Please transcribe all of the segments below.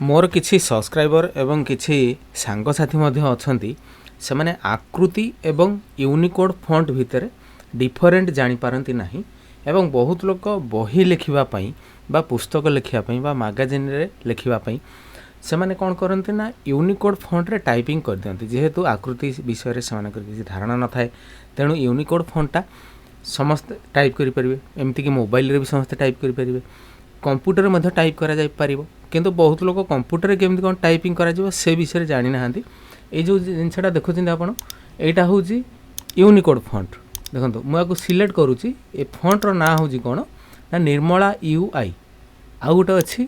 मोर किछि सब्सक्राइबर एवं किछि सांगसाथी मध्य अछंती से माने आकृति एवं यूनिकोड फॉन्ट भितर डिफरेंट जानि पारंती नाही एवं बहुत लोक बही लिखिबा पई बा पुस्तक लिखिबा पई बा मैगजीन रे लिखिबा पई से माने कोन करंती ना यूनिकोड फॉन्ट रे टाइपिंग कर दियंती जेहेतु आकृति विषय रे सेमान कर किछि धारणा न थाए तेणु यूनिकोड फॉन्टटा समस्त टाइप करि परिबे एमति कि मोबाइल रे भी समस्त टाइप करि परिबे कंप्यूटर में टाइप करा जाय पारिबो किंतु बहुत लोग कंप्यूटर केमती कौन टाइपिंग करा जिवो से विषय जानि नाहांती ए जो जिनसटा देखुछिन आपण एटा होउची यूनिकोड फॉन्ट देखंतु मु आको सिलेक्ट करूची ए फॉन्ट रो ना होउची कोन ना निर्मला यूआई आ गोटे अछि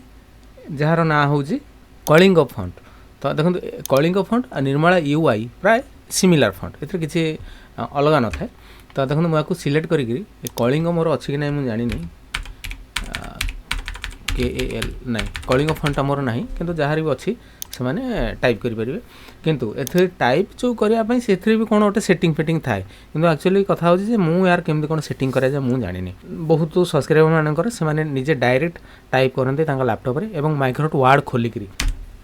जहार ना होउची कलिंग फॉन्ट तो देखंतु कलिंग फॉन्ट आ निर्मला यूआई प्राय सिमिलर फॉन्ट एथरे किछि अलगा न थाए तो देखंतु मु आको सिलेक्ट करिकरी ए कलिंग मोर अछि कि नै मु जानि नै KAL नहीं कलिंग फॉन्ट मोर नहीं किंतु जहार भी अच्छी से माने टाइप करि परिबे किंतु एथे टाइप जो करिया पई सेथरे भी कोन ओटे सेटिंग फेटिंग थाए किंतु एक्चुअली कथा होची जे मु यार केमति कोन सेटिंग करा जा मु जानि नै बहुत सब्सक्राइबर मानकर से माने निजे डायरेक्ट टाइप करनते तांका लैपटॉप रे एवं माइक्रोसॉफ्ट वर्ड खोली करी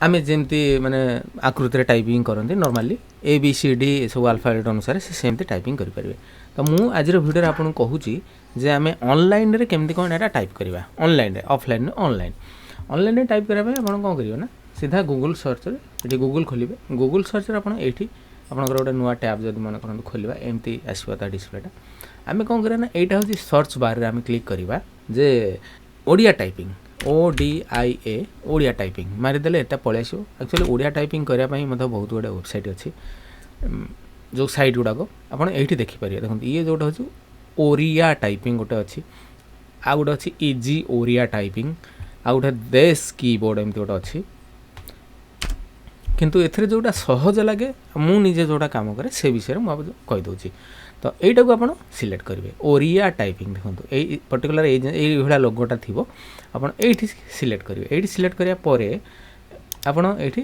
आमे जेमति माने आकृति रे टाइपिंग करनते नॉर्मली ABCD सब अल्फाबेट अनुसार से सेमति टाइपिंग करि परिबे तो मु आज रो वीडियो रे आपन कहूची जे आमे ऑनलाइन रे केमति कोन एटा टाइप करबा ऑनलाइन रे ऑफलाइन रे ऑनलाइन रे टाइप करबा आपन कोन करियो ना सीधा गूगल सर्च रे एटी गूगल खोलिबे गूगल सर्च रे आपन एठी आपनकर गोटे नुवा टैब जदि मन करन खोलिबा एमति आसीबा ता डिस्प्लेटा आमे कोन करिया ना एटा होची सर्च बार रे आमे क्लिक करबा जे Odia typing ODIA Odia typing मारि देले एटा पळे आसीबो एक्चुअली ओडिया टाइपिंग करिया पई मते बहुत गुडे वेबसाइट अछि जो साइट गुडाको आपन एठी देखि परिया देखन ये जोटा होची ओरिया टाइपिंग गोटे अच्छी आ गोटे अच्छी इजी ओरिया टाइपिंग आ गोटे देश कीबोर्ड एमती गोटे अच्छी किंतु एथरे जोटा सहज लगे मु निजे जोटा काम करे से विषय में मुझे कहि दोची तो एटा को आपण सिलेक्ट करिवे ओरिया टाइपिंग देखंतु ए पर्टिकुलर ए भला लोगोटा थिबो आपण एठी सिलेक्ट करिवे एठी सिलेक्ट करिया परे आपण एठी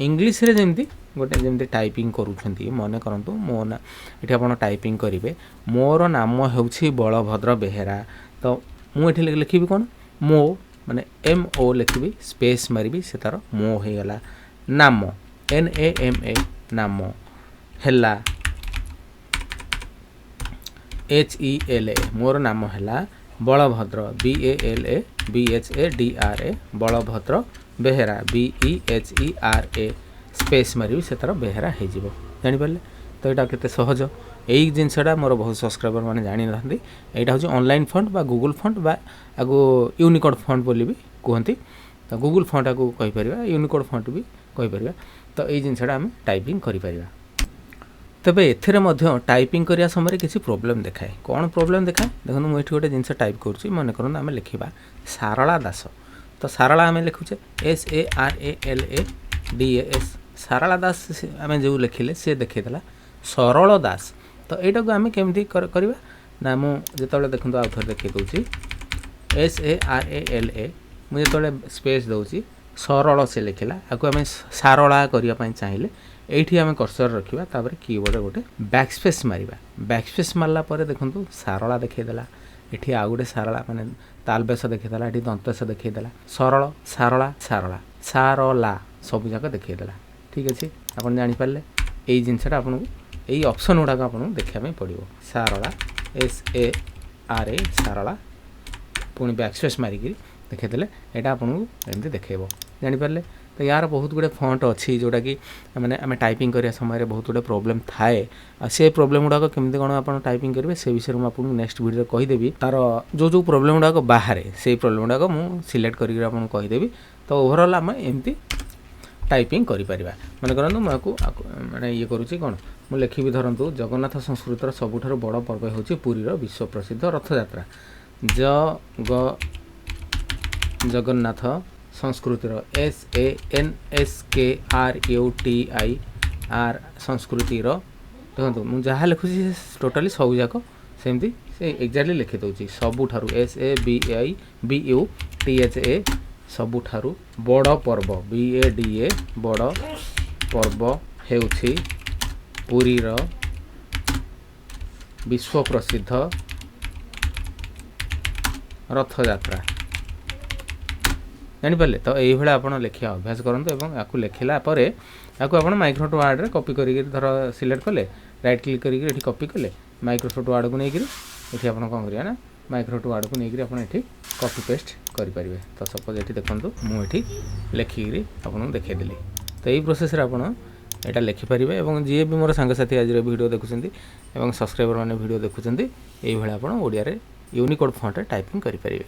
इंग्लिश रे जेमती गोटे जेमती टाइपिंग करूछंती मने करंतु मो ना एठी आपण टाइपिंग करिवे मोर नाम हेउछि बलभद्र बेहेरा तो मु एठी लिखिबी कोन मो माने MO लिखिबी स्पेस मारिबी से तार मो हे गला नाम NAMA नाम हेला HELA मोर नाम हेला Balabhadra BALABHADRA Balabhadra Behera BEHERA space मारिबी से तार बेहेरा हे जिवो जानि परले तो एटा केते सहज एई जिनसडा मोर बहुत सब्सक्राइबर माने जानि नथांती एटा होची ऑनलाइन फॉन्ट बा गूगल फॉन्ट बा आगो यूनिकोड फॉन्ट बोली भी कहंती तो गूगल फॉन्ट आगो कहि परिबा यूनिकोड फॉन्ट भी कहि परिबा तो एई जिनसडा हम टाइपिंग करि परिबा तबे एथरे मध्य टाइपिंग करिया समय किसी प्रॉब्लम देखाए कोन प्रॉब्लम देखाए देखन मु एठी गोटे जिनस टाइप करछि माने करन हम लिखिबा सारला दास तो सारला हम लिखुचे SARALADAS सारला दास आमे जो लिखिले से देखै देला सरल दास तो एटा को आमे केमथि करबा ना मु जेतले देखंतो आउथर देखै दोछि SARALA मु जेतले स्पेस दोछि सरल से लिखिला आको आमे सारला करिया पई चाहिले एठी आमे कर्सर रखिबा तापर कीबोर्ड गोटे बैकस्पेस बैकस्पेस मारला परे देखंतो सारला देखै देला एठी आ गोटे सारला माने तालबेस देखै देला एठी दंतस देखै देला सरल सारला सारला सारला सब जाक देखै देला ठीक अछि आपण जानि पारले एई जिंसटा आपण एई ऑप्शन उडा आपण देखिया में पड़िबो सारला SARA सारला पुनी बैकस्पेस मारी के देखै देले एटा आपण एमते देखैबो जानि पारले तो यार बहुत गुडे फॉन्ट अच्छी जोटा कि माने आमे टाइपिंग करिया समय बहुत गुडे प्रॉब्लम थाए आ से प्रॉब्लम गुडा को केमते कोन आपण टाइपिंग करबे से विषय में आपन नेक्स्ट वीडियो रे कहि देबी तार जो प्रॉब्लम गुडा को बाहर से प्रॉब्लम गुडा को मु सिलेक्ट करि आपन कहि देबी तो ओवरऑल आमे एमती टाइपिंग करि परिबा माने करंतु माको माने ये करूची कोन मु लिखिबी धरंतु जगन्नाथ संस्कृतर सबुठार बड़ पर्व होची पुरी रो विश्व प्रसिद्ध रथ यात्रा जगन्नाथ संस्कृतिर SANSKRUTIR संस्कृतिर देखो मुझे जहाँ लिखुची टोटाली सब जाक सेमती से एक्जाक्टली लिखि दूसरी सबुठारु SABAIBUTHA सबुठारु बड़ पर्व BADA बड़ पर्व हेउछि पुरीर विश्व प्रसिद्ध रथ यात्रा जानीपारे तो यही आप लिखा अभ्यास करूँ और या लिखला आप माइक्रोसॉफ्ट वर्ड रे कॉपी करी धर सिलेक्ट कले राइट क्लिक करी कॉपी कले माइक्रोसॉफ्ट वर्ड को लेकिन ये आप कौन करिए ना माइक्रोसॉफ्ट वर्ड को लेकिन आप कॉपी पेस्ट करेंगे। तो सपोज ये देखो मुझे लिखिकी आपको देखीदेली तो यही प्रोसेस आप यहाँ लिखिपारे और जी भी मोर सांगसाथी आज वीडियो देखुं सब्सक्राइबर मैंने वीडियो देखुं ये आप ओडिया यूनिकोड फॉन्ट टाइपिंग करेंगे।